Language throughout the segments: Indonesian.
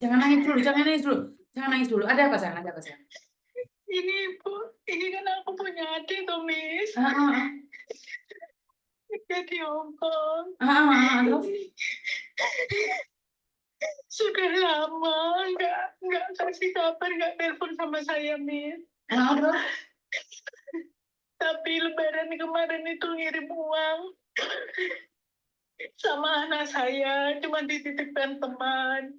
Jangan nangis dulu, jangan nangis dulu. Jangan nangis dulu. Ada apa, sayang? Ada apa, sayang? Ini Ibu, ini kan aku punya adik tuh, Miss. Heeh. Dia di Hong Kong. Terus? Sudah lama nggak kasih kabar, nggak telepon sama saya, Miss. Terus? Tapi Lebaran kemarin itu ngirim uang sama anak saya, cuma dititipkan teman.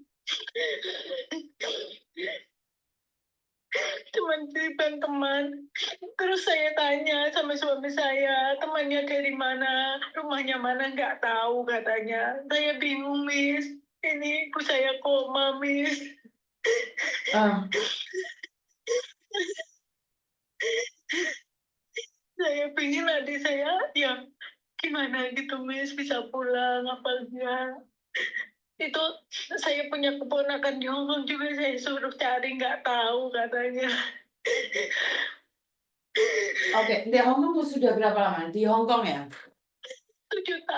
Cuma dititipkan teman. Terus saya tanya sama suami saya, temannya dari mana, rumahnya mana, nggak tahu katanya. Saya bingung, Miss. Ini ibu saya koma, Miss. Saya pingin adik saya ya gimana gitu, Miss, bisa pulang apa enggak. Itu saya punya keponakan di Hong Kong juga, saya suruh cari, nggak tahu katanya. Oke, di Hong Kong sudah berapa lama? Di Hong Kong ya? 17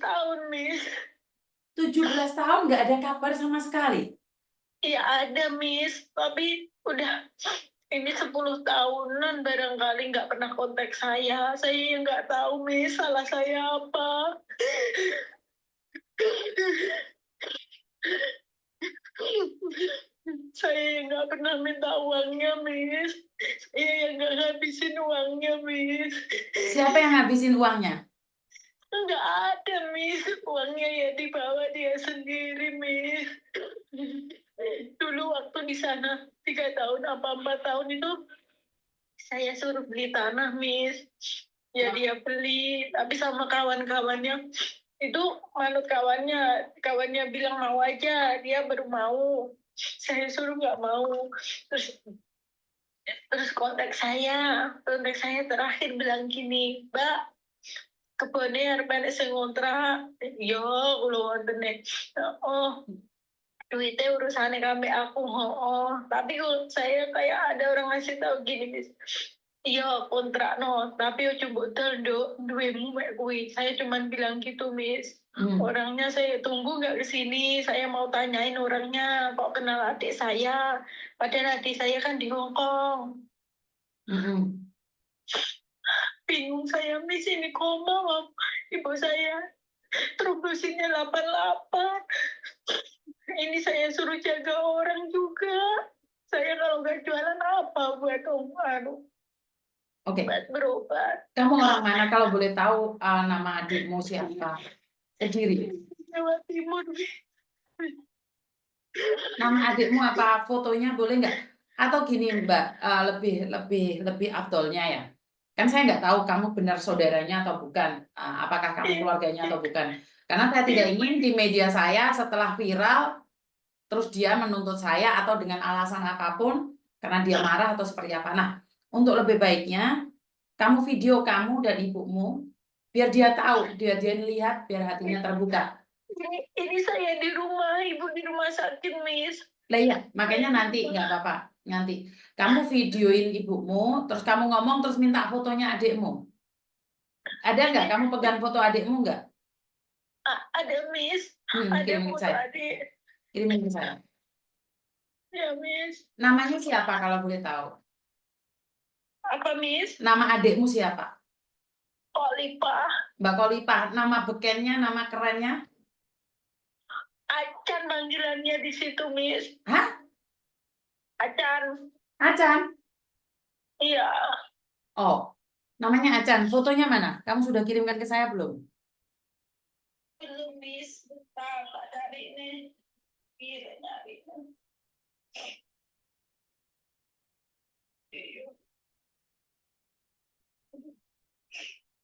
tahun, Miss. 17 tahun nggak ada kabar sama sekali? Iya ada, Miss, tapi udah ini 10 tahunan barangkali nggak pernah kontak saya. Saya nggak tahu, Miss, salah saya apa. Saya yang nggak pernah minta uangnya, Miss. Saya yang nggak ngabisin uangnya, Miss. Siapa yang ngabisin uangnya? Nggak ada, Miss. Uangnya ya dibawa dia sendiri, Miss. Dulu waktu di sana 3 tahun apa 4 tahun itu saya suruh beli tanah, Miss. Ya dia beli, tapi sama kawan-kawannya itu manut kawannya bilang mau aja, dia baru mau. Saya suruh nggak mau. Terus kontak saya terakhir bilang gini, Mbak, kebunnya arep enek sing ngontrak. Yo, kula wonten oh, duitnya urusannya kami aku, tapi saya kayak ada orang ngasih tahu gini, Miss. Iya kontrak no, tapi ojo bodol duwemu mek kuwi. Saya cuma bilang gitu, Miss. Orangnya saya tunggu nggak kesini. Saya mau tanyain orangnya, kok kenal adik saya. Padahal adik saya kan di Hong Kong. Bingung saya, Miss, ini koma ibu saya. Trombositnya 88. Ini saya suruh jaga orang juga. Saya kalau nggak jualan apa buat Oke. buat berobat. Kamu orang mana kalau boleh tahu nama adikmu siapa? Kediri. Jawa Timur. Nama adikmu apa? Fotonya boleh nggak? Atau gini Mbak, lebih afdolnya ya. Kan saya nggak tahu kamu benar saudaranya atau bukan. Apakah kamu keluarganya atau bukan. Karena saya tidak ingin di media saya setelah viral, terus dia menuntut saya atau dengan alasan apapun, karena dia marah atau seperti apa. Nah, untuk lebih baiknya, kamu video kamu dan ibumu, biar dia tahu, dia lihat, biar hatinya terbuka. Ini saya di rumah, ibu di rumah sakit, Miss. Lah iya, makanya nanti nggak apa-apa. Nanti kamu videoin ibumu, terus kamu ngomong, terus minta fotonya adikmu. Ada nggak? Kamu pegang foto adikmu nggak? Ada, Miss. Ada Kirimin ke foto saya. adik. Kirimin ke saya. Ya, Miss. Namanya siapa kalau boleh tahu? Apa, Miss? Nama adikmu siapa? Kolipah. Mbak Kolipah. Nama bekennya, nama kerennya? Acan panggilannya di situ, Miss. Hah? Acan. Acan? Iya. Oh, namanya Acan. Fotonya mana? Kamu sudah kirimkan ke saya belum? Belum, Miss. Bentar, tak cari ini. Nyari.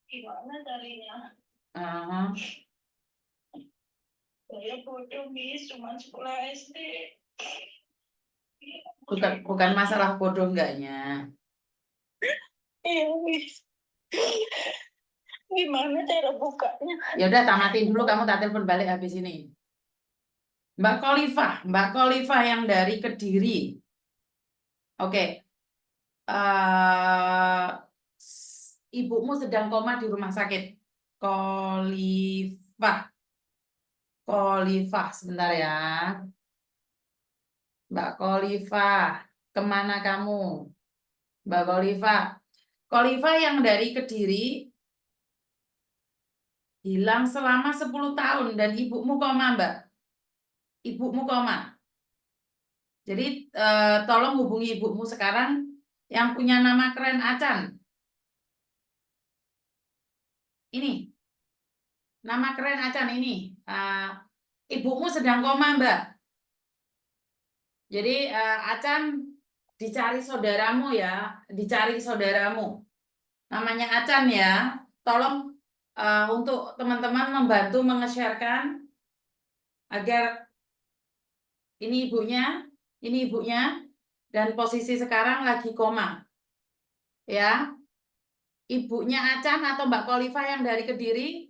Gimana carinya? Saya bodoh, Miss, cuma sekolah SD. Bukan masalah bodoh enggaknya. Iya, Miss. Gimana cara bukanya? Ya udah, tamatin dulu, kamu tak telepon balik habis ini. Mbak Kolifah yang dari Kediri. Oke. Ibumu sedang koma di rumah sakit. Kolifah sebentar ya. Mbak Kolifa, kemana kamu? Mbak Kolifa. Kolifa yang dari Kediri hilang selama 10 tahun dan ibumu koma, Mbak. Ibumu koma. Jadi tolong hubungi ibumu sekarang yang punya nama keren Acan. Ini. Nama keren Acan ini. Ibumu sedang koma, Mbak. Jadi Acan dicari saudaramu ya, dicari saudaramu. Namanya Acan ya. Tolong untuk teman-teman membantu menge-sharekan agar ini ibunya dan posisi sekarang lagi koma. Ya. Ibunya Acan atau Mbak Kolifa yang dari Kediri,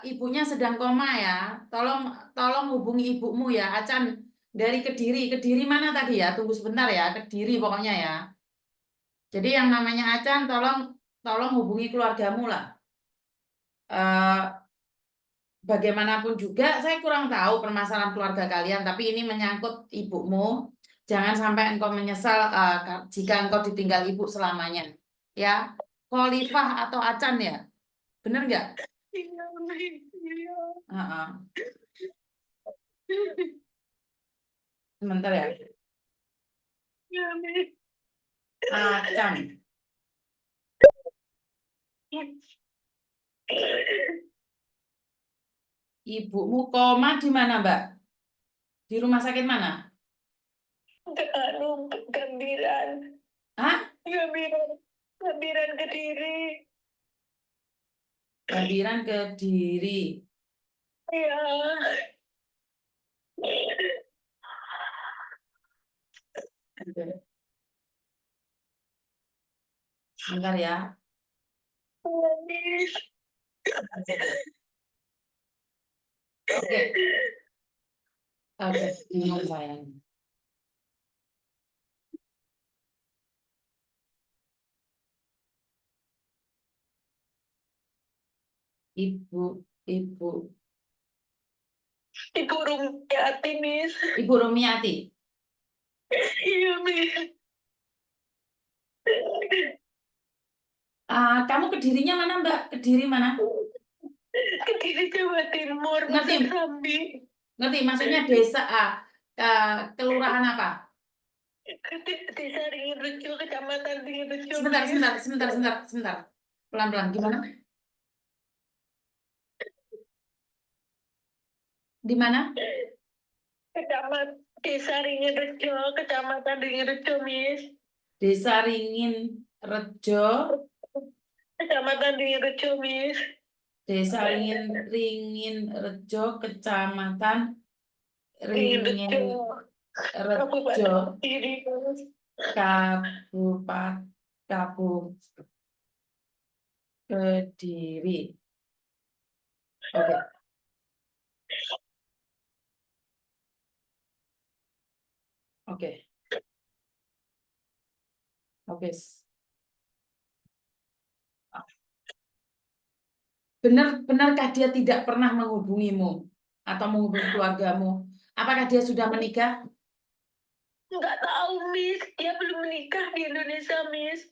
ibunya sedang koma ya. Tolong hubungi ibumu ya, Acan dari Kediri. Kediri mana tadi ya? Tunggu sebentar ya, Kediri pokoknya ya. Jadi yang namanya Acan tolong hubungi keluargamu lah. Bagaimanapun juga saya kurang tahu permasalahan keluarga kalian, tapi ini menyangkut ibumu. Jangan sampai engkau menyesal jika engkau ditinggal ibu selamanya. Ya, Khalifah atau Acan ya? Bener nggak? Iya, Miss. Iya. Sebentar ya. Iya, Miss. Acan. Ibumu koma di mana, Mbak? Di rumah sakit mana? Gambiran. Hah? Gambiran Kediri. Gambiran Kediri. Iya. Sebentar ya. Iya, Miss. Oke. Oke, bingung sayang. Ibu Ibu Rumiati, Miss. Ibu Rumiati. Iya, Miss. Kamu Kedirinya mana, Mbak? Kediri mana? Kediri Jawa Timur, Ngerti? Sambi. Ngerti? Maksudnya desa kelurahan apa? Desa Ringin Rejo, Kecamatan Ringin Rejo. Sebentar. Pelan-pelan. Gimana? Di mana? Desa Ringin Rejo, Kecamatan Ringin Rejo, Miss. Desa Ringin Rejo. Kecamatan Ringin Rejo, Miss. Desa Ringin Rejo, Kecamatan Ringin Rejo, Kabupaten Kediri. Oke. Benarkah dia tidak pernah menghubungimu atau menghubungi keluargamu? Apakah dia sudah menikah? Nggak tahu, Miss. Dia belum menikah di Indonesia, Miss.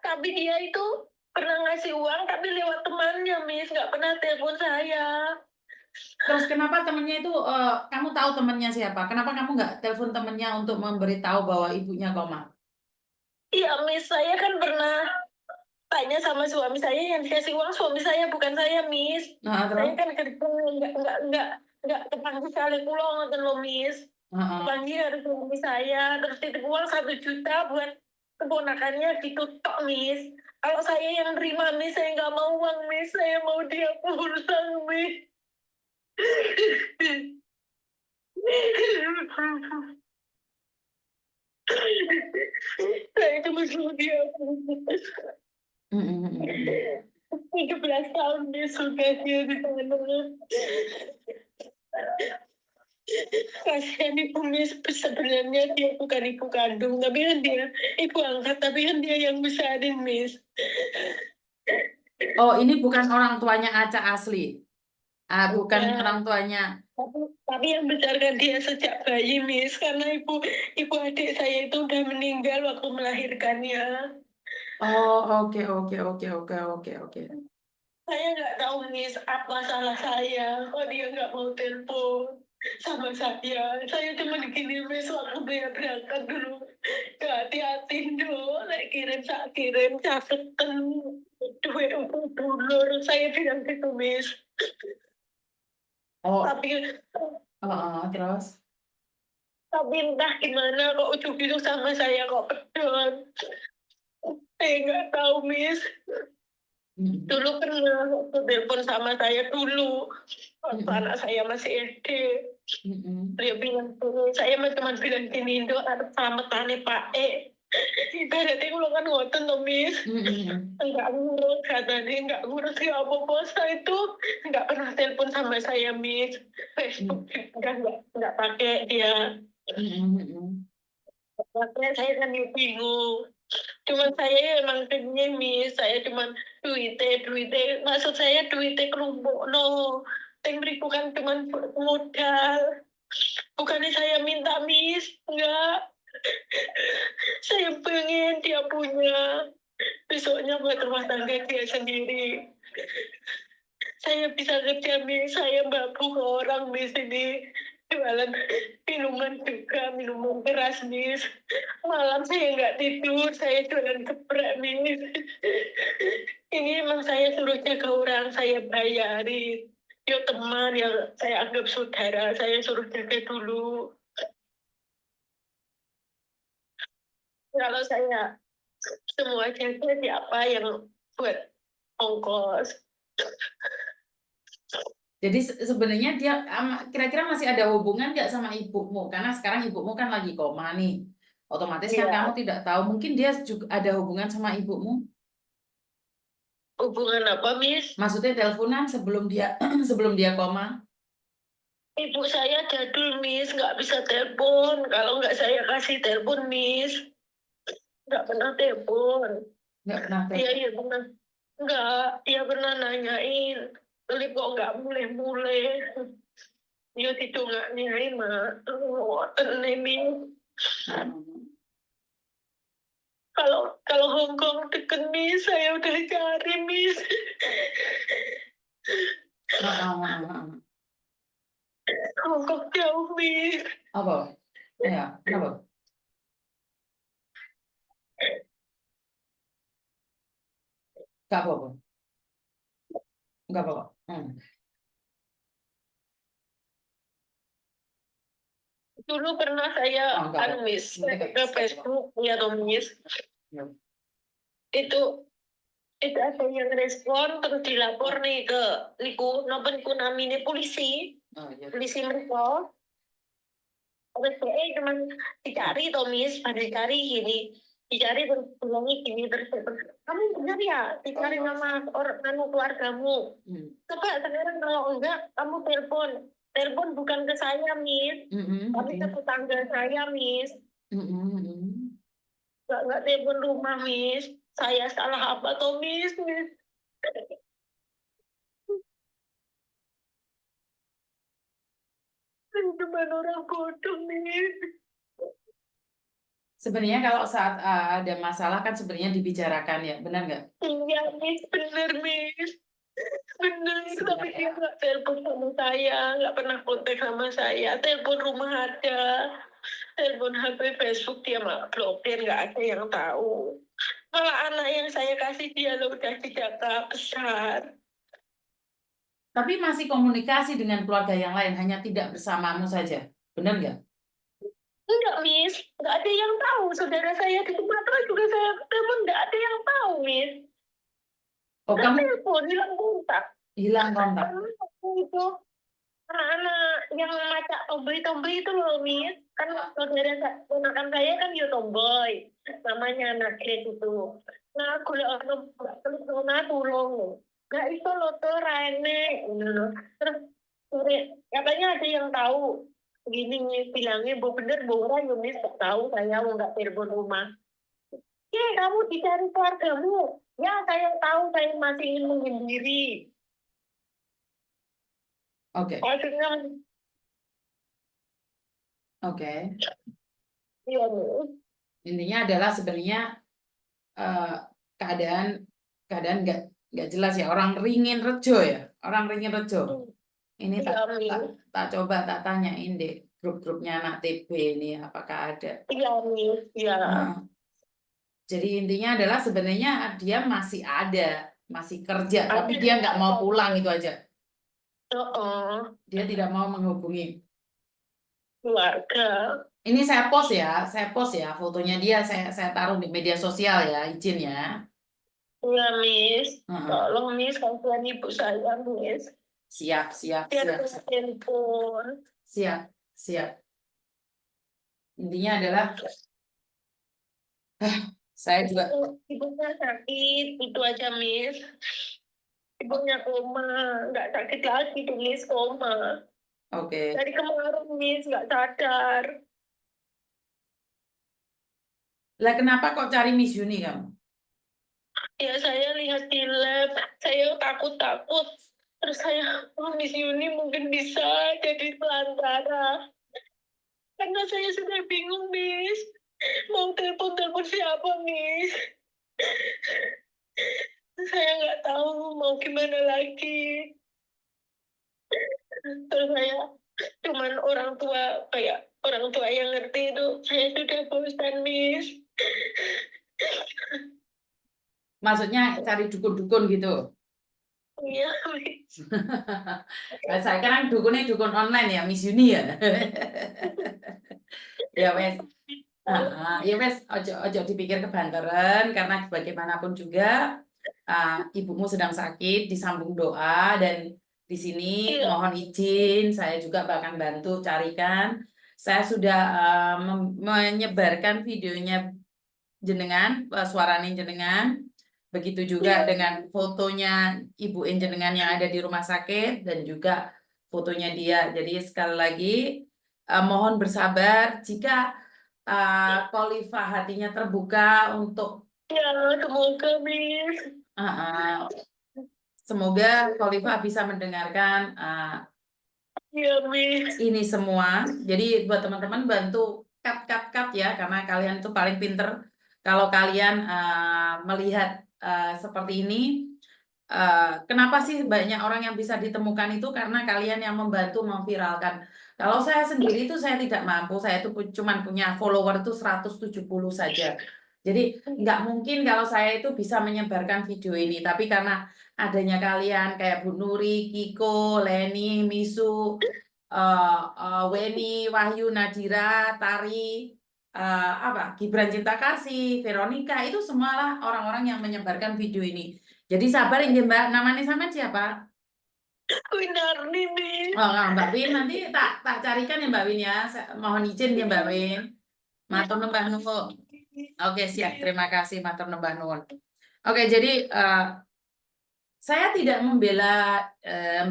Tapi dia itu pernah ngasih uang, tapi lewat temannya, Miss. Nggak pernah telepon saya. Terus kenapa temennya itu, kamu tahu temennya siapa? Kenapa kamu nggak telepon temennya untuk memberitahu bahwa ibunya koma? Iya, Miss. Saya kan pernah tanya sama suami saya, yang dikasih uang suami saya, bukan saya, Miss. Nah, Saya terus? kan kerja, nggak kepanggil kali pulang, nonton lo, Miss. Kepanggil harus suami saya, terus titip uang 1 juta buat keponakannya ditutup, Miss. Kalau saya yang terima, Miss, saya nggak mau uang, Miss. Saya mau dia pulang, Miss. Saya cuma suruh dia pulang. 17 tahun dia sudah dia di sana. Kasihan ibu, Miss. Sebenarnya dia bukan ibu kandung, tapi kan dia ibu angkat, tapi kan dia yang besarin, Miss. Oh, ini bukan orang tuanya Aca asli. Bukan orang tuanya. Tapi yang besarkan dia sejak bayi, Miss, karena ibu adik saya itu udah meninggal waktu melahirkannya. Oh, oke, oke, oke, oke, oke, oke. Saya nggak tahu, Miss, apa salah saya. Kok dia nggak mau telepon sama saya. Saya cuma gini, Miss, waktu dia berangkat dulu. Hati-hati dulu, kirim catetan duit untuk dulur. Saya bilang gitu, Miss. Oh, Tapi terus? entah gimana kok ujung-ujung sama saya kok pedon. Saya nggak tahu, Miss. Mm, Dulu pernah waktu telepon sama saya dulu. Waktu mm, anak saya masih SD. mm, Dia bilang gini, saya mah cuma bilang gini, Dok, ada pametane Pak E. Ibaratnya kalau kan ngoten tuh, Miss. mm. Enggak ngurus katanya, enggak ngurus ya apa-apa. Saya itu enggak pernah telepon sama saya, Miss. Facebook juga enggak pakai dia. Makanya saya kan bingung. Cuman saya emang pengen, Miss. Saya cuman duitnya. Maksud saya duitnya kelompok, no. Yang beriku kan cuman modal. Bukannya saya minta, Miss. Enggak. Saya pengen dia punya. Besoknya buat rumah tangga dia sendiri. Saya bisa kerja, Miss. Saya babuk orang, Miss, ini. Jualan minuman juga, minuman keras, Miss. Malam saya nggak tidur, saya jualan geprek, Miss. Ini emang saya suruh jaga orang, saya bayarin. Yo teman yang saya anggap saudara, saya suruh jaga dulu. Kalau saya semua jaga siapa yang buat ongkos. Jadi sebenarnya dia kira-kira masih ada hubungan nggak sama ibumu? Karena sekarang ibumu kan lagi koma nih. Otomatis kan kamu Iya. tidak tahu. Mungkin dia juga ada hubungan sama ibumu. Hubungan apa, Miss? Maksudnya teleponan sebelum dia sebelum dia koma. Ibu saya jadul, Miss. Nggak bisa telepon. Kalau nggak saya kasih telepon, Miss. Nggak pernah telepon. Nggak pernah Iya, telepon. iya pernah. Nggak, dia pernah nanyain. Lip kok nggak mulai-mulai. Dia itu nggak nyai, Mak. Oh, tenang, Miss. Kalau Hong Kong deket, Miss. Saya udah cari, Miss. Hong Kong jauh, Miss. Apa? Ya, kenapa? Nggak apa-apa. Nggak apa-apa. Dulu pernah saya Oh, nggak apa-apa. Miss, Nanti ke Facebook, ya dong, Miss. Ya. Itu ada yang respon terus dilapor nih ke napa niku namine polisi Oh, iya. polisi mereka terus cuman dicari toh, Miss, pada dicari gini, dicari terus bilangnya gini terus kamu benar ya dicari nama orang keluargamu. Coba sekarang kalau enggak kamu telepon bukan ke saya, Miss, tapi ke tetangga saya, Miss. Nggak telepon rumah, Miss. Saya salah apa toh, Miss? Cuma orang bodoh, Miss. Sebenarnya kalau saat ada masalah kan sebenarnya dibicarakan ya, benar nggak? Iya, Miss, bener, Miss. Bener, tapi Sebenarnya. dia nggak telepon sama saya, nggak pernah kontak sama saya. Telepon rumah ada, telepon HP, Facebook dia malah blokir, nggak ada yang tahu. Malah anak yang saya kasih dia lo udah di Jakarta besar. Tapi masih komunikasi dengan keluarga yang lain, hanya tidak bersamamu saja, benar nggak? Enggak, Miss. Nggak ada yang tahu. Saudara saya di Sumatera juga saya telepon, nggak ada yang tahu, Miss. Oh, Nggak kamu telepon, hilang kontak. hilang kontak. Karena waktu itu anak-anak yang macam tomboy-tomboy itu loh, Miss. Kan saudara ponakan saya kan ya tomboy. Namanya anak Grace itu. Nah, aku lihat orang terus tulung. Nggak itu loh tuh Rene. Terus sore katanya ada yang tahu. Gini Miss bilangnya, bu bener bu orang ya Miss tahu saya mau nggak telepon rumah. Ya kamu dicari keluargamu. Ya saya tahu saya masih ingin menyendiri. Oke. Maksudnya Oke. Iya, Miss. Intinya adalah sebenarnya eh, keadaan keadaan nggak jelas ya, orang ringin rejo ya, orang ringin rejo. Ini Iya, tak Miss. tak coba tak tanyain deh grup-grupnya anak TB ini apakah ada. Iya, Miss. Iya. Nah, jadi intinya adalah sebenarnya dia masih ada, masih kerja, tapi Ada. dia nggak mau pulang itu aja. Oh, Dia tidak mau menghubungi. keluarga. Ini saya post ya fotonya dia, saya taruh di media sosial ya, izin ya. Iya, Miss. Heeh. Tolong, Miss, kasihan ibu saya, Miss. Siap, siap, Biar siap, punya handphone. siap, siap. Intinya adalah saya juga Ibunya sakit, itu aja, Miss. Ibunya koma, nggak sakit lagi tuh, Miss, koma. oke. Dari kemarin, Miss, nggak sadar. Lah kenapa kok cari Miss Yuni kamu? Ya, saya lihat di lab, saya takut-takut. Terus saya, oh, Miss Yuni mungkin bisa jadi pelantara. Karena saya sudah bingung, Miss. Mau telepon-telepon siapa, Miss? Saya nggak tahu mau gimana lagi. Terus saya cuman orang tua, kayak orang tua yang ngerti itu. Saya sudah bosan, Miss. Maksudnya cari dukun-dukun gitu. Iya, Miss. Nah, saya kan dukunnya dukun online ya, Miss Yuni ya. Ya wes. Ya wes, ojo ojo dipikir kebanteran karena bagaimanapun juga ibumu sedang sakit, disambung doa dan di sini Iya, mohon izin saya juga bahkan bantu carikan. Saya sudah menyebarkan videonya jenengan, suaranya jenengan. Begitu juga iya, dengan fotonya Ibu jenengan yang ada di rumah sakit dan juga fotonya dia. Jadi sekali lagi mohon bersabar jika Khalifah hatinya terbuka untuk iya, semoga, Miss. uh, semoga Khalifah bisa mendengarkan Iya, Miss. ini semua. Jadi buat teman-teman bantu cut ya karena kalian itu paling pinter kalau kalian melihat seperti ini. Kenapa sih banyak orang yang bisa ditemukan itu karena kalian yang membantu memviralkan. Kalau saya sendiri itu saya tidak mampu, saya itu cuma punya follower itu 170 saja. Jadi nggak mungkin kalau saya itu bisa menyebarkan video ini. Tapi karena adanya kalian kayak Bu Nuri, Kiko, Leni, Misu, Weni, Wahyu, Nadira, Tari, Gibran Cinta Kasih, Veronica, itu semualah orang-orang yang menyebarkan video ini. Jadi sabar ya Mbak, namanya sama siapa? Winarni, Miss. Oh, Mbak Win nanti tak carikan ya Mbak Win ya. Mohon izin ya Mbak Win. Matur nuwun nuwun. Oke, siap. Terima kasih matur nuwun nuwun. Oke, jadi saya tidak membela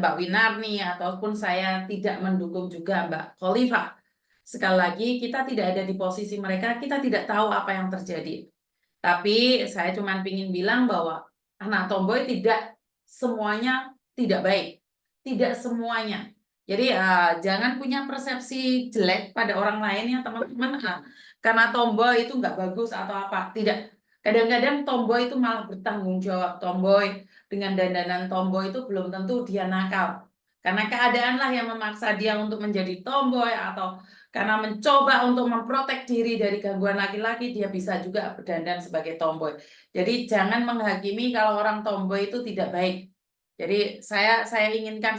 Mbak Winarni ataupun saya tidak mendukung juga Mbak Khalifah. Sekali lagi, kita tidak ada di posisi mereka, kita tidak tahu apa yang terjadi. Tapi saya cuma ingin bilang bahwa anak tomboy tidak semuanya tidak baik. Tidak semuanya. Jadi jangan punya persepsi jelek pada orang lain ya teman-teman. Karena tomboy itu nggak bagus atau apa. Tidak. Kadang-kadang tomboy itu malah bertanggung jawab. Tomboy dengan dandanan tomboy itu belum tentu dia nakal. Karena keadaanlah yang memaksa dia untuk menjadi tomboy atau karena mencoba untuk memprotek diri dari gangguan laki-laki, dia bisa juga berdandan sebagai tomboy. Jadi jangan menghakimi kalau orang tomboy itu tidak baik. Jadi saya inginkan